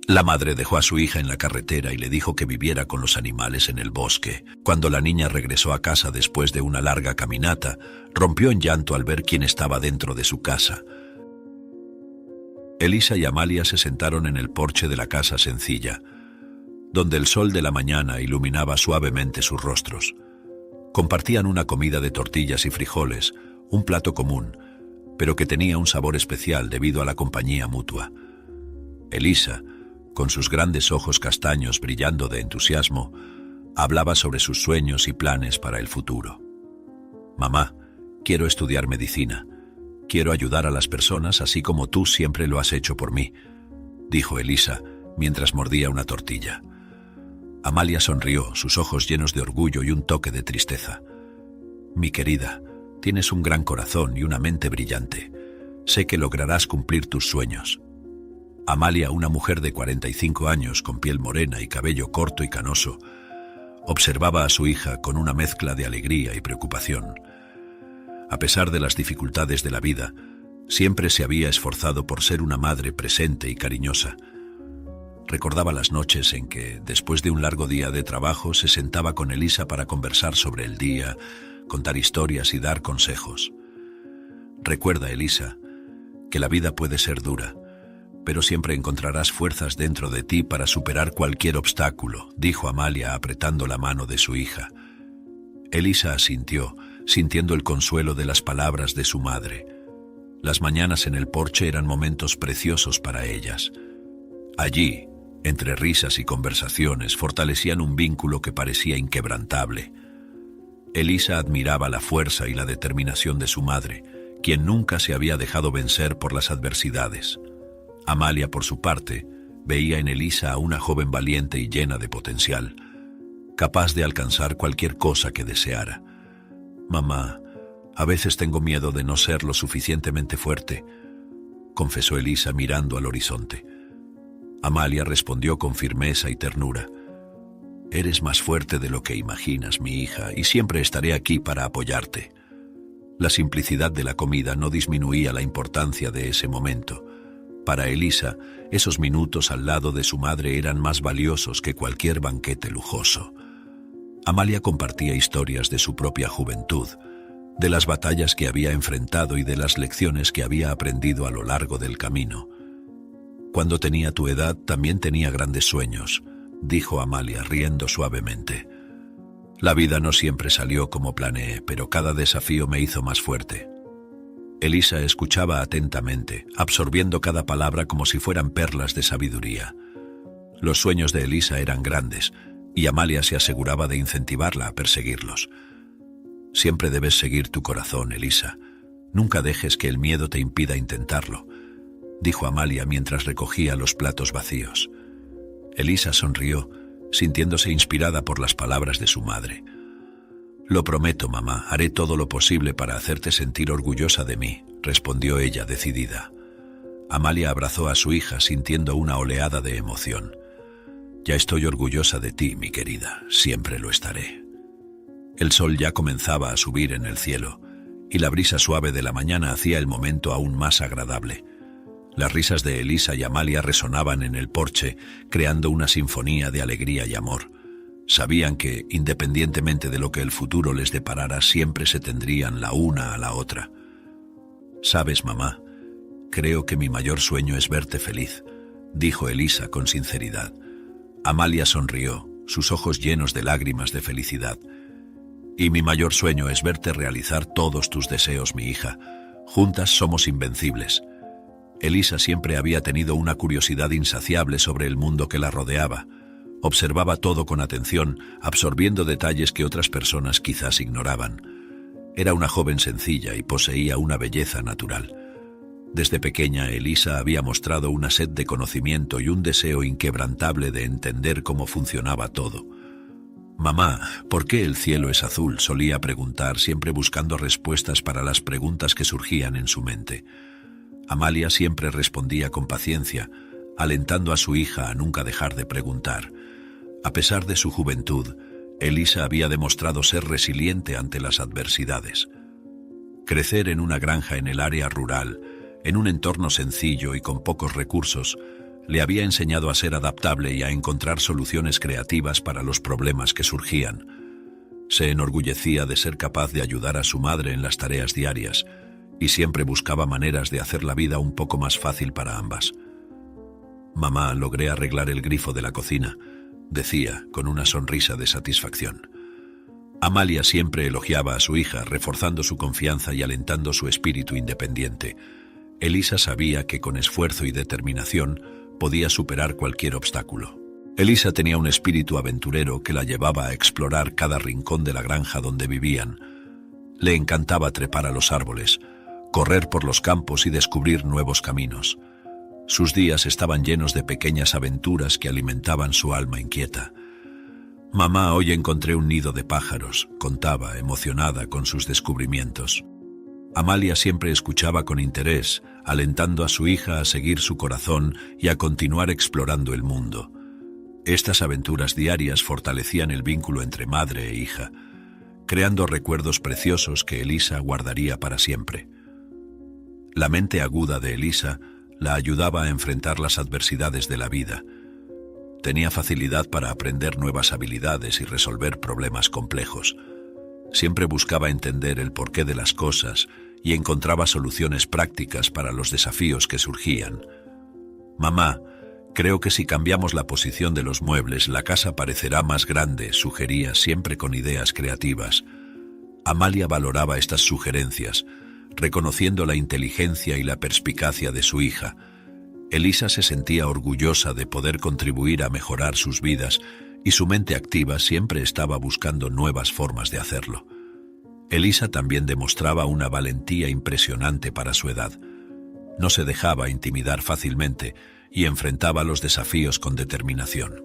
La madre dejó a su hija en la carretera y le dijo que viviera con los animales en el bosque. Cuando la niña regresó a casa después de una larga caminata, rompió en llanto al ver quién estaba dentro de su casa. Elisa y Amalia se sentaron en el porche de la casa sencilla, donde el sol de la mañana iluminaba suavemente sus rostros. Compartían una comida de tortillas y frijoles, un plato común, pero que tenía un sabor especial debido a la compañía mutua. Elisa, con sus grandes ojos castaños brillando de entusiasmo, hablaba sobre sus sueños y planes para el futuro. «Mamá, quiero estudiar medicina. Quiero ayudar a las personas así como tú siempre lo has hecho por mí», dijo Elisa mientras mordía una tortilla. Amalia sonrió, sus ojos llenos de orgullo y un toque de tristeza. «Mi querida, tienes un gran corazón y una mente brillante. Sé que lograrás cumplir tus sueños». Amalia, una mujer de 45 años con piel morena y cabello corto y canoso, observaba a su hija con una mezcla de alegría y preocupación. A pesar de las dificultades de la vida, siempre se había esforzado por ser una madre presente y cariñosa. Recordaba las noches en que, después de un largo día de trabajo, se sentaba con Elisa para conversar sobre el día, contar historias y dar consejos. «Recuerda, Elisa, que la vida puede ser dura, pero siempre encontrarás fuerzas dentro de ti para superar cualquier obstáculo», dijo Amalia apretando la mano de su hija. Elisa asintió, sintiendo el consuelo de las palabras de su madre. Las mañanas en el porche eran momentos preciosos para ellas. Allí, entre risas y conversaciones, fortalecían un vínculo que parecía inquebrantable. Elisa admiraba la fuerza y la determinación de su madre, quien nunca se había dejado vencer por las adversidades. Amalia, por su parte, veía en Elisa a una joven valiente y llena de potencial, capaz de alcanzar cualquier cosa que deseara. «Mamá, a veces tengo miedo de no ser lo suficientemente fuerte», confesó Elisa mirando al horizonte. Amalia respondió con firmeza y ternura. «Eres más fuerte de lo que imaginas, mi hija, y siempre estaré aquí para apoyarte». La simplicidad de la comida no disminuía la importancia de ese momento. Para Elisa, esos minutos al lado de su madre eran más valiosos que cualquier banquete lujoso. Amalia compartía historias de su propia juventud, de las batallas que había enfrentado y de las lecciones que había aprendido a lo largo del camino. «Cuando tenía tu edad también tenía grandes sueños», dijo Amalia riendo suavemente. «La vida no siempre salió como planeé, pero cada desafío me hizo más fuerte». Elisa escuchaba atentamente, absorbiendo cada palabra como si fueran perlas de sabiduría. Los sueños de Elisa eran grandes, y Amalia se aseguraba de incentivarla a perseguirlos. «Siempre debes seguir tu corazón, Elisa. Nunca dejes que el miedo te impida intentarlo», dijo Amalia mientras recogía los platos vacíos. Elisa sonrió, sintiéndose inspirada por las palabras de su madre. «Lo prometo, mamá, haré todo lo posible para hacerte sentir orgullosa de mí», respondió ella decidida. Amalia abrazó a su hija sintiendo una oleada de emoción. «Ya estoy orgullosa de ti, mi querida, siempre lo estaré». El sol ya comenzaba a subir en el cielo, y la brisa suave de la mañana hacía el momento aún más agradable. Las risas de Elisa y Amalia resonaban en el porche, creando una sinfonía de alegría y amor. Sabían que, independientemente de lo que el futuro les deparara, siempre se tendrían la una a la otra. «Sabes, mamá, creo que mi mayor sueño es verte feliz», dijo Elisa con sinceridad. Amalia sonrió, sus ojos llenos de lágrimas de felicidad. «Y mi mayor sueño es verte realizar todos tus deseos, mi hija. Juntas somos invencibles». Elisa siempre había tenido una curiosidad insaciable sobre el mundo que la rodeaba. Observaba todo con atención, absorbiendo detalles que otras personas quizás ignoraban. Era una joven sencilla y poseía una belleza natural. Desde pequeña, Elisa había mostrado una sed de conocimiento y un deseo inquebrantable de entender cómo funcionaba todo. «Mamá, ¿por qué el cielo es azul?», solía preguntar, siempre buscando respuestas para las preguntas que surgían en su mente. Amalia siempre respondía con paciencia, alentando a su hija a nunca dejar de preguntar. A pesar de su juventud, Elisa había demostrado ser resiliente ante las adversidades. Crecer en una granja en el área rural, en un entorno sencillo y con pocos recursos, le había enseñado a ser adaptable y a encontrar soluciones creativas para los problemas que surgían. Se enorgullecía de ser capaz de ayudar a su madre en las tareas diarias y siempre buscaba maneras de hacer la vida un poco más fácil para ambas. «Mamá, logré arreglar el grifo de la cocina», decía, con una sonrisa de satisfacción. Amalia siempre elogiaba a su hija, reforzando su confianza y alentando su espíritu independiente. Elisa sabía que con esfuerzo y determinación podía superar cualquier obstáculo. Elisa tenía un espíritu aventurero que la llevaba a explorar cada rincón de la granja donde vivían. Le encantaba trepar a los árboles, correr por los campos y descubrir nuevos caminos. Sus días estaban llenos de pequeñas aventuras que alimentaban su alma inquieta. «Mamá, hoy encontré un nido de pájaros», contaba, emocionada con sus descubrimientos. Amalia siempre escuchaba con interés, alentando a su hija a seguir su corazón y a continuar explorando el mundo. Estas aventuras diarias fortalecían el vínculo entre madre e hija, creando recuerdos preciosos que Elisa guardaría para siempre. La mente aguda de Elisa la ayudaba a enfrentar las adversidades de la vida. Tenía facilidad para aprender nuevas habilidades y resolver problemas complejos. Siempre buscaba entender el porqué de las cosas y encontraba soluciones prácticas para los desafíos que surgían. «Mamá, creo que si cambiamos la posición de los muebles, la casa parecerá más grande», sugería, siempre con ideas creativas. Amalia valoraba estas sugerencias, reconociendo la inteligencia y la perspicacia de su hija. Elisa se sentía orgullosa de poder contribuir a mejorar sus vidas y su mente activa siempre estaba buscando nuevas formas de hacerlo. Elisa también demostraba una valentía impresionante para su edad. No se dejaba intimidar fácilmente y enfrentaba los desafíos con determinación.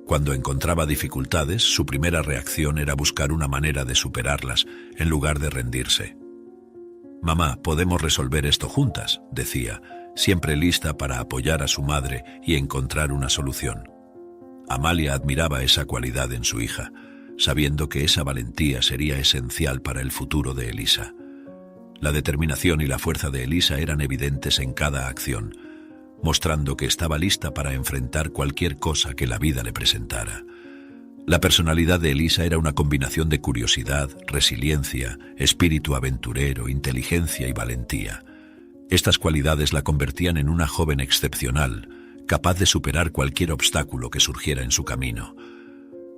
Cuando encontraba dificultades, su primera reacción era buscar una manera de superarlas en lugar de rendirse. «Mamá, podemos resolver esto juntas», decía, siempre lista para apoyar a su madre y encontrar una solución. Amalia admiraba esa cualidad en su hija, sabiendo que esa valentía sería esencial para el futuro de Elisa. La determinación y la fuerza de Elisa eran evidentes en cada acción, mostrando que estaba lista para enfrentar cualquier cosa que la vida le presentara. La personalidad de Elisa era una combinación de curiosidad, resiliencia, espíritu aventurero, inteligencia y valentía. Estas cualidades la convertían en una joven excepcional, capaz de superar cualquier obstáculo que surgiera en su camino.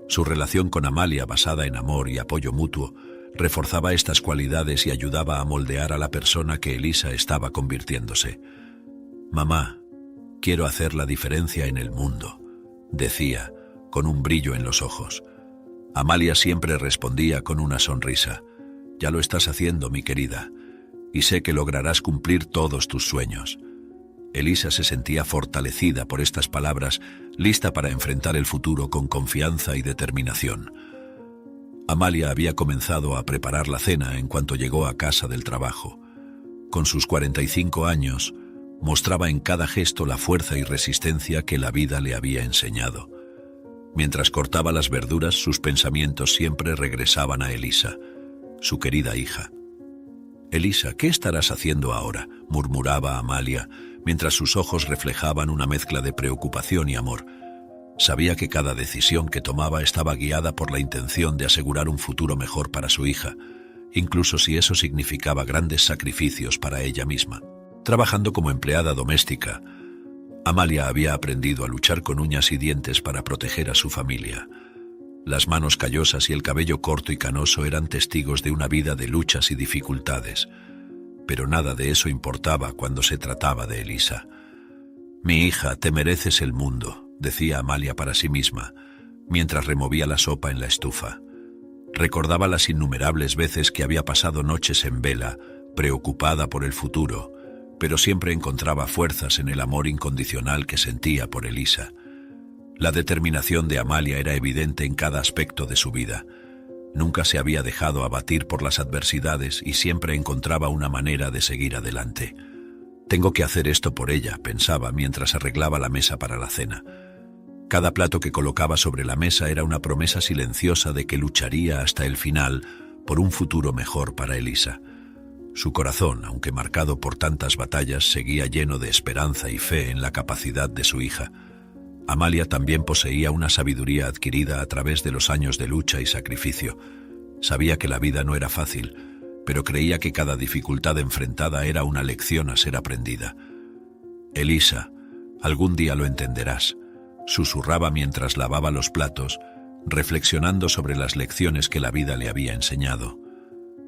Su relación con Amalia, basada en amor y apoyo mutuo, reforzaba estas cualidades y ayudaba a moldear a la persona que Elisa estaba convirtiéndose. «Mamá, quiero hacer la diferencia en el mundo», decía, con un brillo en los ojos. Amalia siempre respondía con una sonrisa. «Ya lo estás haciendo, mi querida, y sé que lograrás cumplir todos tus sueños». Elisa se sentía fortalecida por estas palabras, lista para enfrentar el futuro con confianza y determinación. Amalia había comenzado a preparar la cena en cuanto llegó a casa del trabajo. Con sus 45 años, mostraba en cada gesto la fuerza y resistencia que la vida le había enseñado. Mientras cortaba las verduras, sus pensamientos siempre regresaban a Elisa, su querida hija. «Elisa, ¿qué estarás haciendo ahora?», murmuraba Amalia, mientras sus ojos reflejaban una mezcla de preocupación y amor. Sabía que cada decisión que tomaba estaba guiada por la intención de asegurar un futuro mejor para su hija, incluso si eso significaba grandes sacrificios para ella misma. Trabajando como empleada doméstica, Amalia había aprendido a luchar con uñas y dientes para proteger a su familia. Las manos callosas y el cabello corto y canoso eran testigos de una vida de luchas y dificultades, pero nada de eso importaba cuando se trataba de Elisa. «Mi hija, te mereces el mundo», decía Amalia para sí misma, mientras removía la sopa en la estufa. Recordaba las innumerables veces que había pasado noches en vela, preocupada por el futuro, pero siempre encontraba fuerzas en el amor incondicional que sentía por Elisa. La determinación de Amalia era evidente en cada aspecto de su vida. Nunca se había dejado abatir por las adversidades y siempre encontraba una manera de seguir adelante. «Tengo que hacer esto por ella», pensaba mientras arreglaba la mesa para la cena. Cada plato que colocaba sobre la mesa era una promesa silenciosa de que lucharía hasta el final por un futuro mejor para Elisa. Su corazón, aunque marcado por tantas batallas, seguía lleno de esperanza y fe en la capacidad de su hija. Amalia también poseía una sabiduría adquirida a través de los años de lucha y sacrificio. Sabía que la vida no era fácil, pero creía que cada dificultad enfrentada era una lección a ser aprendida. «Elisa, algún día lo entenderás», susurraba mientras lavaba los platos, reflexionando sobre las lecciones que la vida le había enseñado.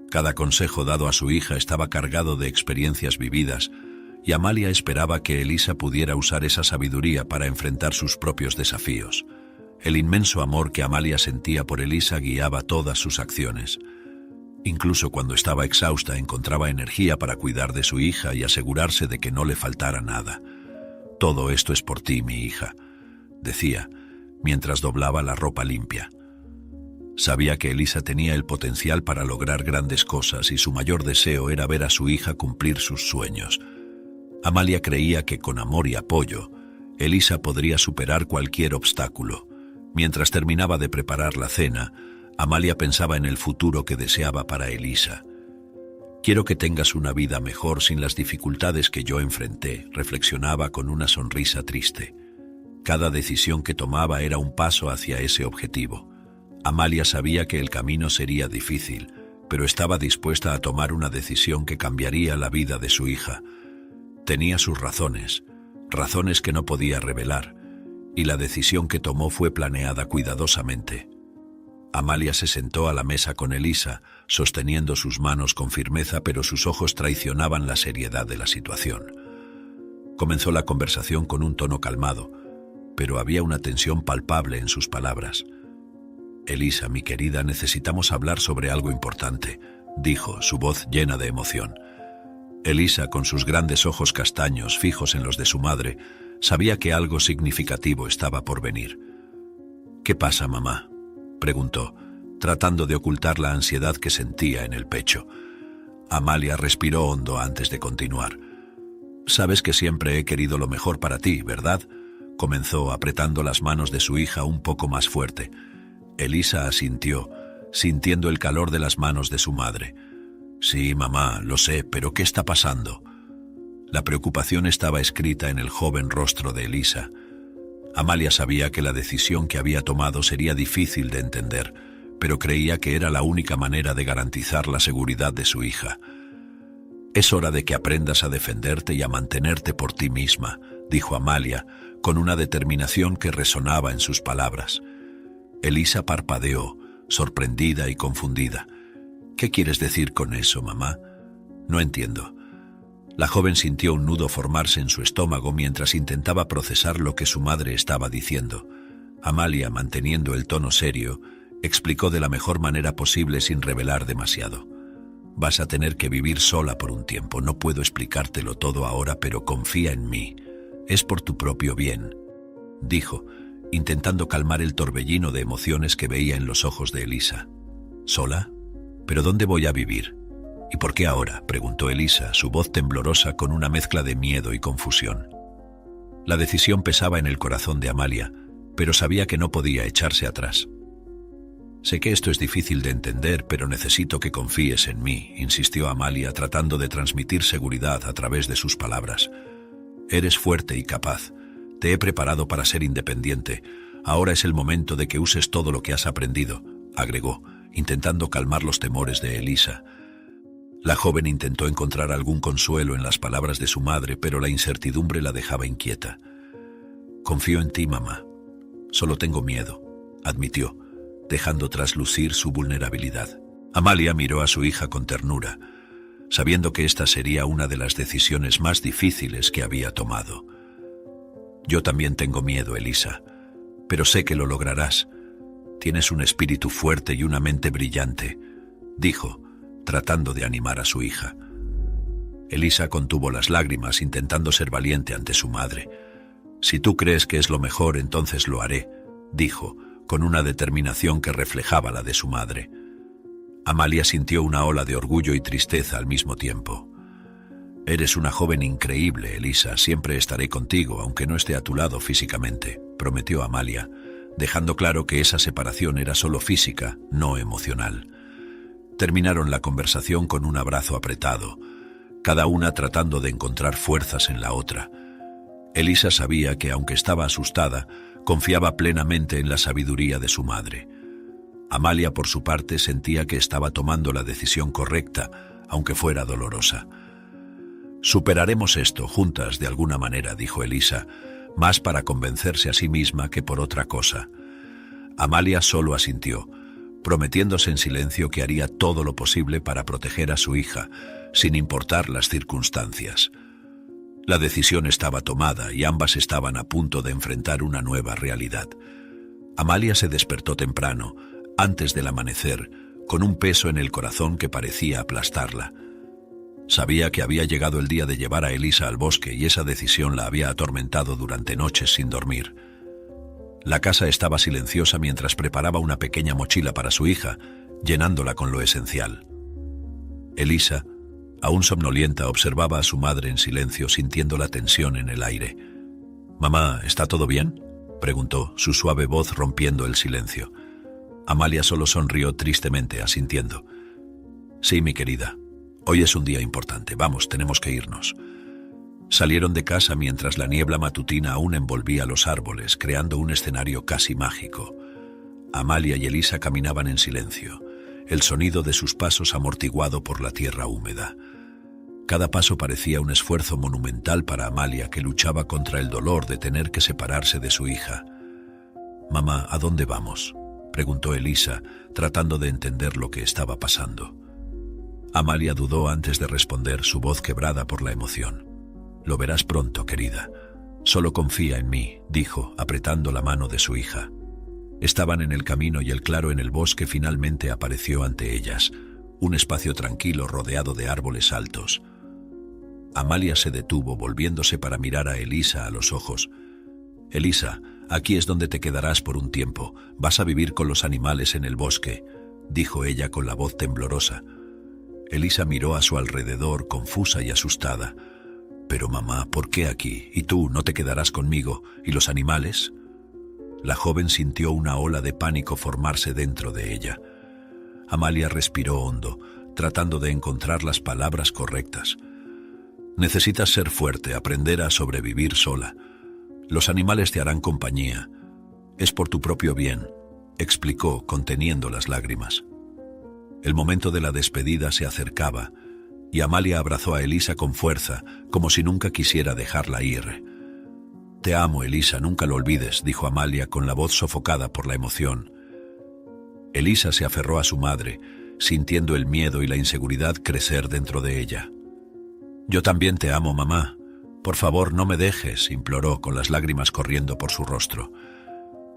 Cada consejo dado a su hija estaba cargado de experiencias vividas, y Amalia esperaba que Elisa pudiera usar esa sabiduría para enfrentar sus propios desafíos. El inmenso amor que Amalia sentía por Elisa guiaba todas sus acciones. Incluso cuando estaba exhausta, encontraba energía para cuidar de su hija y asegurarse de que no le faltara nada. «Todo esto es por ti, mi hija», decía, mientras doblaba la ropa limpia. Sabía que Elisa tenía el potencial para lograr grandes cosas y su mayor deseo era ver a su hija cumplir sus sueños. Amalia creía que con amor y apoyo, Elisa podría superar cualquier obstáculo. Mientras terminaba de preparar la cena, Amalia pensaba en el futuro que deseaba para Elisa. «Quiero que tengas una vida mejor sin las dificultades que yo enfrenté», reflexionaba con una sonrisa triste. Cada decisión que tomaba era un paso hacia ese objetivo. Amalia sabía que el camino sería difícil, pero estaba dispuesta a tomar una decisión que cambiaría la vida de su hija. Tenía sus razones que no podía revelar, y la decisión que tomó fue planeada cuidadosamente. Amalia se sentó a la mesa con Elisa, sosteniendo sus manos con firmeza, pero sus ojos traicionaban la seriedad de la situación. Comenzó la conversación con un tono calmado, pero había una tensión palpable en sus palabras. «Elisa, mi querida, necesitamos hablar sobre algo importante», dijo, su voz llena de emoción. Elisa, con sus grandes ojos castaños fijos en los de su madre, sabía que algo significativo estaba por venir. «¿Qué pasa, mamá?», preguntó, tratando de ocultar la ansiedad que sentía en el pecho. Amalia respiró hondo antes de continuar. «Sabes que siempre he querido lo mejor para ti, ¿verdad?», comenzó apretando las manos de su hija un poco más fuerte. Elisa asintió, sintiendo el calor de las manos de su madre. «Sí, mamá, lo sé, pero ¿qué está pasando?». La preocupación estaba escrita en el joven rostro de Elisa. Amalia sabía que la decisión que había tomado sería difícil de entender, pero creía que era la única manera de garantizar la seguridad de su hija. «Es hora de que aprendas a defenderte y a mantenerte por ti misma», dijo Amalia, con una determinación que resonaba en sus palabras. Elisa parpadeó, sorprendida y confundida. «¿Qué quieres decir con eso, mamá?». «No entiendo». La joven sintió un nudo formarse en su estómago mientras intentaba procesar lo que su madre estaba diciendo. Amalia, manteniendo el tono serio, explicó de la mejor manera posible sin revelar demasiado. «Vas a tener que vivir sola por un tiempo. No puedo explicártelo todo ahora, pero confía en mí. Es por tu propio bien», dijo, intentando calmar el torbellino de emociones que veía en los ojos de Elisa. «¿Sola? ¿Pero dónde voy a vivir? ¿Y por qué ahora?», preguntó Elisa, su voz temblorosa con una mezcla de miedo y confusión. La decisión pesaba en el corazón de Amalia, pero sabía que no podía echarse atrás. «Sé que esto es difícil de entender, pero necesito que confíes en mí», insistió Amalia, tratando de transmitir seguridad a través de sus palabras. «Eres fuerte y capaz. Te he preparado para ser independiente. Ahora es el momento de que uses todo lo que has aprendido», agregó, intentando calmar los temores de Elisa. La joven intentó encontrar algún consuelo en las palabras de su madre, pero la incertidumbre la dejaba inquieta. «Confío en ti, mamá. Solo tengo miedo», admitió, dejando traslucir su vulnerabilidad. Amalia miró a su hija con ternura, sabiendo que esta sería una de las decisiones más difíciles que había tomado. «Yo también tengo miedo, Elisa, pero sé que lo lograrás. Tienes un espíritu fuerte y una mente brillante», dijo, tratando de animar a su hija. Elisa contuvo las lágrimas, intentando ser valiente ante su madre. «Si tú crees que es lo mejor, entonces lo haré», dijo, con una determinación que reflejaba la de su madre. Amalia sintió una ola de orgullo y tristeza al mismo tiempo. «Eres una joven increíble, Elisa. Siempre estaré contigo, aunque no esté a tu lado físicamente», prometió Amalia, dejando claro que esa separación era solo física, no emocional. Terminaron la conversación con un abrazo apretado, cada una tratando de encontrar fuerzas en la otra. Elisa sabía que, aunque estaba asustada, confiaba plenamente en la sabiduría de su madre. Amalia, por su parte, sentía que estaba tomando la decisión correcta, aunque fuera dolorosa. «Superaremos esto juntas de alguna manera», dijo Elisa, más para convencerse a sí misma que por otra cosa. Amalia solo asintió, prometiéndose en silencio que haría todo lo posible para proteger a su hija, sin importar las circunstancias. La decisión estaba tomada y ambas estaban a punto de enfrentar una nueva realidad. Amalia se despertó temprano, antes del amanecer, con un peso en el corazón que parecía aplastarla. Sabía que había llegado el día de llevar a Elisa al bosque y esa decisión la había atormentado durante noches sin dormir. La casa estaba silenciosa mientras preparaba una pequeña mochila para su hija, llenándola con lo esencial. Elisa, aún somnolienta, observaba a su madre en silencio, sintiendo la tensión en el aire. «Mamá, ¿está todo bien?», preguntó, su suave voz rompiendo el silencio. Amalia solo sonrió tristemente, asintiendo. «Sí, mi querida. Hoy es un día importante. Vamos, tenemos que irnos». Salieron de casa mientras la niebla matutina aún envolvía los árboles, creando un escenario casi mágico. Amalia y Elisa caminaban en silencio, el sonido de sus pasos amortiguado por la tierra húmeda. Cada paso parecía un esfuerzo monumental para Amalia, que luchaba contra el dolor de tener que separarse de su hija. «Mamá, ¿a dónde vamos?», preguntó Elisa, tratando de entender lo que estaba pasando. Amalia dudó antes de responder, su voz quebrada por la emoción. «Lo verás pronto, querida. Solo confía en mí», dijo, apretando la mano de su hija. Estaban en el camino y el claro en el bosque finalmente apareció ante ellas, un espacio tranquilo rodeado de árboles altos. Amalia se detuvo, volviéndose para mirar a Elisa a los ojos. «Elisa, aquí es donde te quedarás por un tiempo. Vas a vivir con los animales en el bosque», dijo ella con la voz temblorosa. Elisa miró a su alrededor, confusa y asustada. «Pero mamá, ¿por qué aquí? ¿Y tú no te quedarás conmigo? ¿Y los animales?». La joven sintió una ola de pánico formarse dentro de ella. Amalia respiró hondo, tratando de encontrar las palabras correctas. «Necesitas ser fuerte, aprender a sobrevivir sola. Los animales te harán compañía. Es por tu propio bien», explicó, conteniendo las lágrimas. El momento de la despedida se acercaba, y Amalia abrazó a Elisa con fuerza, como si nunca quisiera dejarla ir. «Te amo, Elisa, nunca lo olvides», dijo Amalia con la voz sofocada por la emoción. Elisa se aferró a su madre, sintiendo el miedo y la inseguridad crecer dentro de ella. «Yo también te amo, mamá. Por favor, no me dejes», imploró, con las lágrimas corriendo por su rostro.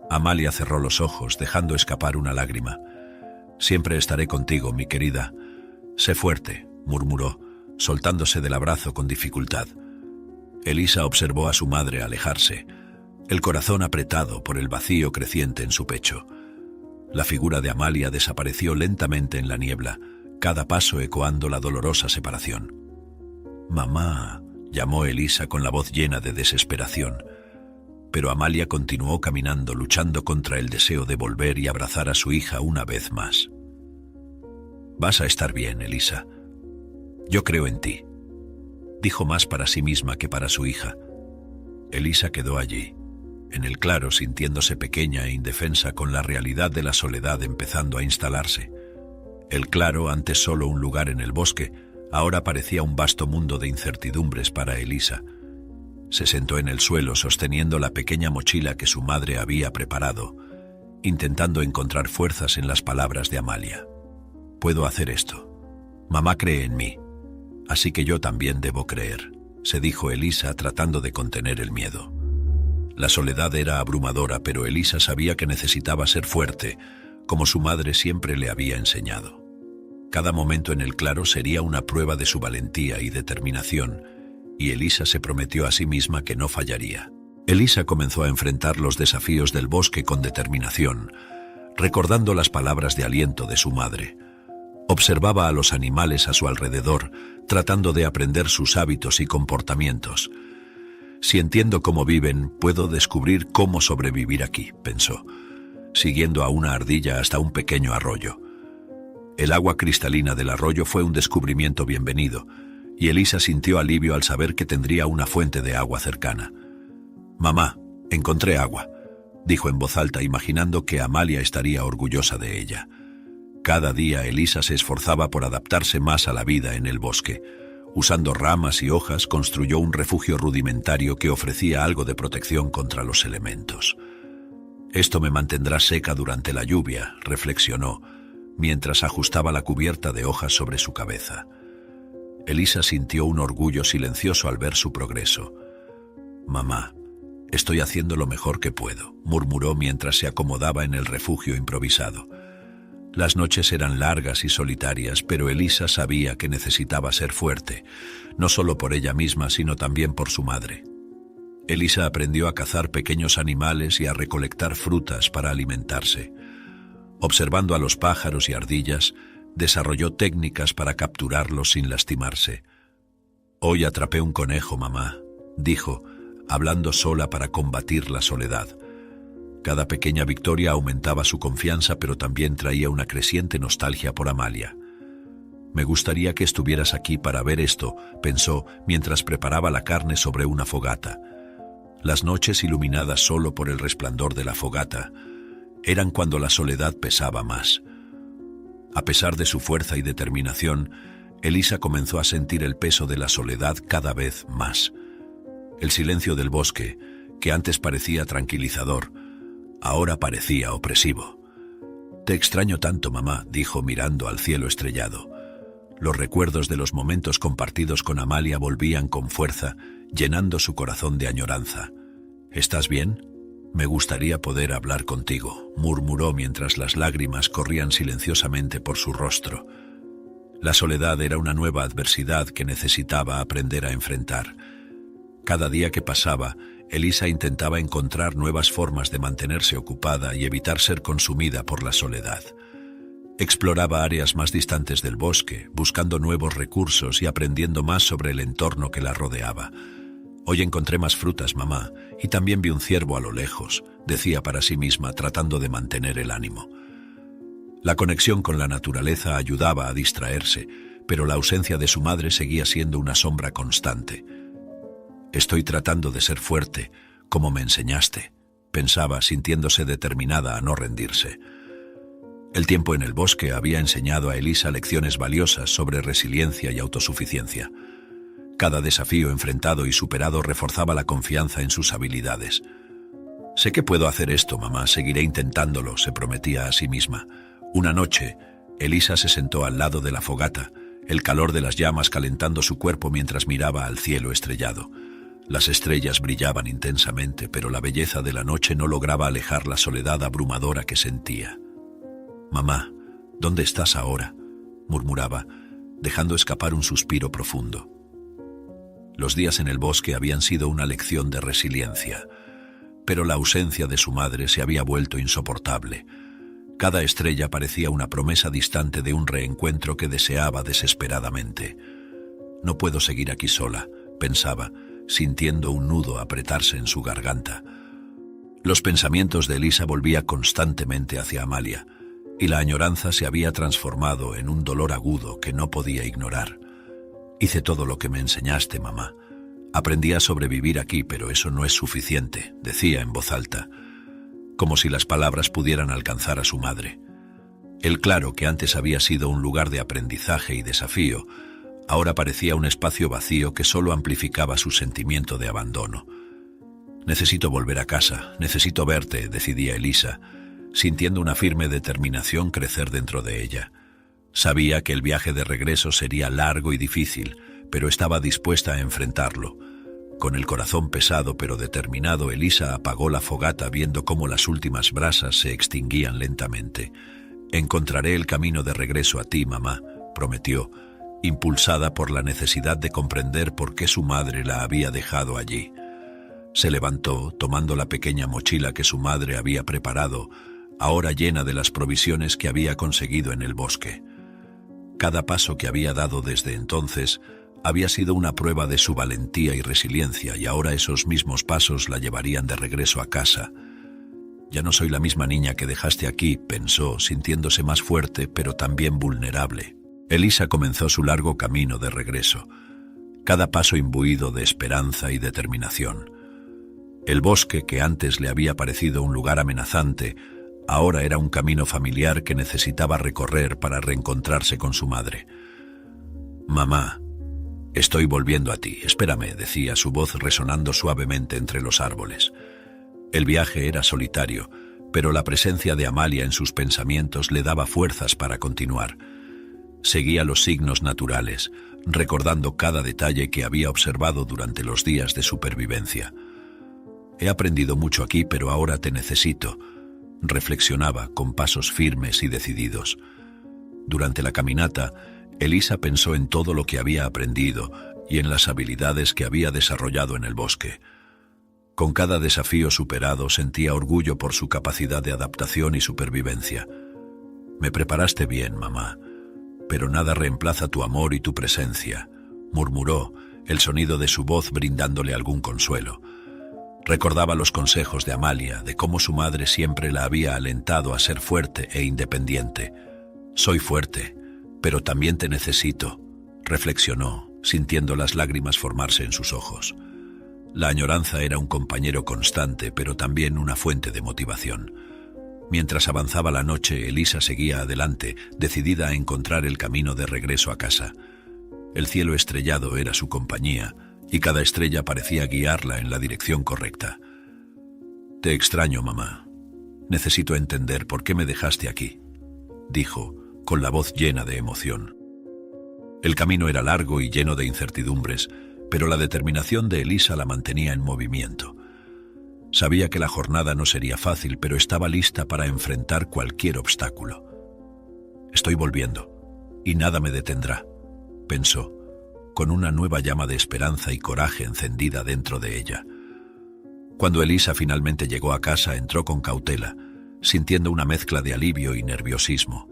Amalia cerró los ojos, dejando escapar una lágrima. «Siempre estaré contigo, mi querida. Sé fuerte», murmuró, soltándose del abrazo con dificultad. Elisa observó a su madre alejarse, el corazón apretado por el vacío creciente en su pecho. La figura de Amalia desapareció lentamente en la niebla, cada paso ecoando la dolorosa separación. «Mamá», llamó Elisa con la voz llena de desesperación. Pero Amalia continuó caminando, luchando contra el deseo de volver y abrazar a su hija una vez más. «Vas a estar bien, Elisa. Yo creo en ti», dijo más para sí misma que para su hija. Elisa quedó allí, en el claro, sintiéndose pequeña e indefensa, con la realidad de la soledad empezando a instalarse. El claro, antes solo un lugar en el bosque, ahora parecía un vasto mundo de incertidumbres para Elisa. Se sentó en el suelo sosteniendo la pequeña mochila que su madre había preparado, intentando encontrar fuerzas en las palabras de Amalia. «Puedo hacer esto. Mamá cree en mí, así que yo también debo creer», se dijo Elisa, tratando de contener el miedo. La soledad era abrumadora, pero Elisa sabía que necesitaba ser fuerte, como su madre siempre le había enseñado. Cada momento en el claro sería una prueba de su valentía y determinación, y Elisa se prometió a sí misma que no fallaría. Elisa comenzó a enfrentar los desafíos del bosque con determinación, recordando las palabras de aliento de su madre. Observaba a los animales a su alrededor, tratando de aprender sus hábitos y comportamientos. «Si entiendo cómo viven, puedo descubrir cómo sobrevivir aquí», pensó, siguiendo a una ardilla hasta un pequeño arroyo. El agua cristalina del arroyo fue un descubrimiento bienvenido, y Elisa sintió alivio al saber que tendría una fuente de agua cercana. «Mamá, encontré agua», dijo en voz alta, imaginando que Amalia estaría orgullosa de ella. Cada día Elisa se esforzaba por adaptarse más a la vida en el bosque. Usando ramas y hojas, construyó un refugio rudimentario que ofrecía algo de protección contra los elementos. «Esto me mantendrá seca durante la lluvia», reflexionó, mientras ajustaba la cubierta de hojas sobre su cabeza. Elisa sintió un orgullo silencioso al ver su progreso. «Mamá, estoy haciendo lo mejor que puedo», murmuró mientras se acomodaba en el refugio improvisado. Las noches eran largas y solitarias, pero Elisa sabía que necesitaba ser fuerte, no solo por ella misma, sino también por su madre. Elisa aprendió a cazar pequeños animales y a recolectar frutas para alimentarse. Observando a los pájaros y ardillas, desarrolló técnicas para capturarlos sin lastimarse. «Hoy atrapé un conejo, mamá», dijo, hablando sola para combatir la soledad. Cada pequeña victoria aumentaba su confianza, pero también traía una creciente nostalgia por Amalia. «Me gustaría que estuvieras aquí para ver esto», pensó mientras preparaba la carne sobre una fogata. Las noches, iluminadas solo por el resplandor de la fogata, eran cuando la soledad pesaba más. A pesar de su fuerza y determinación, Elisa comenzó a sentir el peso de la soledad cada vez más. El silencio del bosque, que antes parecía tranquilizador, ahora parecía opresivo. «Te extraño tanto, mamá», dijo mirando al cielo estrellado. Los recuerdos de los momentos compartidos con Amalia volvían con fuerza, llenando su corazón de añoranza. «¿Estás bien? Me gustaría poder hablar contigo», murmuró mientras las lágrimas corrían silenciosamente por su rostro. La soledad era una nueva adversidad que necesitaba aprender a enfrentar. Cada día que pasaba, Elisa intentaba encontrar nuevas formas de mantenerse ocupada y evitar ser consumida por la soledad. Exploraba áreas más distantes del bosque, buscando nuevos recursos y aprendiendo más sobre el entorno que la rodeaba. «Hoy encontré más frutas, mamá, y también vi un ciervo a lo lejos», decía para sí misma, tratando de mantener el ánimo. La conexión con la naturaleza ayudaba a distraerse, pero la ausencia de su madre seguía siendo una sombra constante. «Estoy tratando de ser fuerte, como me enseñaste», pensaba, sintiéndose determinada a no rendirse. El tiempo en el bosque había enseñado a Elisa lecciones valiosas sobre resiliencia y autosuficiencia. Cada desafío enfrentado y superado reforzaba la confianza en sus habilidades. «Sé que puedo hacer esto, mamá, seguiré intentándolo», se prometía a sí misma. Una noche, Elisa se sentó al lado de la fogata, el calor de las llamas calentando su cuerpo mientras miraba al cielo estrellado. Las estrellas brillaban intensamente, pero la belleza de la noche no lograba alejar la soledad abrumadora que sentía. «Mamá, ¿dónde estás ahora?», murmuraba, dejando escapar un suspiro profundo. Los días en el bosque habían sido una lección de resiliencia, pero la ausencia de su madre se había vuelto insoportable. Cada estrella parecía una promesa distante de un reencuentro que deseaba desesperadamente. «No puedo seguir aquí sola», pensaba, sintiendo un nudo apretarse en su garganta. Los pensamientos de Elisa volvían constantemente hacia Amalia, y la añoranza se había transformado en un dolor agudo que no podía ignorar. «Hice todo lo que me enseñaste, mamá. Aprendí a sobrevivir aquí, pero eso no es suficiente», decía en voz alta, como si las palabras pudieran alcanzar a su madre. El claro, que antes había sido un lugar de aprendizaje y desafío, ahora parecía un espacio vacío que solo amplificaba su sentimiento de abandono. «Necesito volver a casa, necesito verte», decidía Elisa, sintiendo una firme determinación crecer dentro de ella. Sabía que el viaje de regreso sería largo y difícil, pero estaba dispuesta a enfrentarlo. Con el corazón pesado pero determinado, Elisa apagó la fogata viendo cómo las últimas brasas se extinguían lentamente. «Encontraré el camino de regreso a ti, mamá», prometió, impulsada por la necesidad de comprender por qué su madre la había dejado allí. Se levantó, tomando la pequeña mochila que su madre había preparado, ahora llena de las provisiones que había conseguido en el bosque. Cada paso que había dado desde entonces había sido una prueba de su valentía y resiliencia, y ahora esos mismos pasos la llevarían de regreso a casa. Ya no soy la misma niña que dejaste aquí, pensó, sintiéndose más fuerte, pero también vulnerable. Elisa comenzó su largo camino de regreso, cada paso imbuido de esperanza y determinación. El bosque, que antes le había parecido un lugar amenazante, ahora era un camino familiar que necesitaba recorrer para reencontrarse con su madre. «Mamá, estoy volviendo a ti, espérame», decía, su voz resonando suavemente entre los árboles. El viaje era solitario, pero la presencia de Amalia en sus pensamientos le daba fuerzas para continuar. Seguía los signos naturales, recordando cada detalle que había observado durante los días de supervivencia. «He aprendido mucho aquí, pero ahora te necesito», reflexionaba con pasos firmes y decididos. Durante la caminata, Elisa pensó en todo lo que había aprendido y en las habilidades que había desarrollado en el bosque. Con cada desafío superado sentía orgullo por su capacidad de adaptación y supervivencia. «Me preparaste bien, mamá, pero nada reemplaza tu amor y tu presencia», murmuró, el sonido de su voz brindándole algún consuelo. Recordaba los consejos de Amalia, de cómo su madre siempre la había alentado a ser fuerte e independiente. «Soy fuerte, pero también te necesito», reflexionó, sintiendo las lágrimas formarse en sus ojos. La añoranza era un compañero constante, pero también una fuente de motivación. Mientras avanzaba la noche, Elisa seguía adelante, decidida a encontrar el camino de regreso a casa. El cielo estrellado era su compañía, y cada estrella parecía guiarla en la dirección correcta. «Te extraño, mamá. Necesito entender por qué me dejaste aquí», dijo, con la voz llena de emoción. El camino era largo y lleno de incertidumbres, pero la determinación de Elisa la mantenía en movimiento. Sabía que la jornada no sería fácil, pero estaba lista para enfrentar cualquier obstáculo. «Estoy volviendo, y nada me detendrá», pensó, con una nueva llama de esperanza y coraje encendida dentro de ella. Cuando Elisa finalmente llegó a casa, entró con cautela, sintiendo una mezcla de alivio y nerviosismo.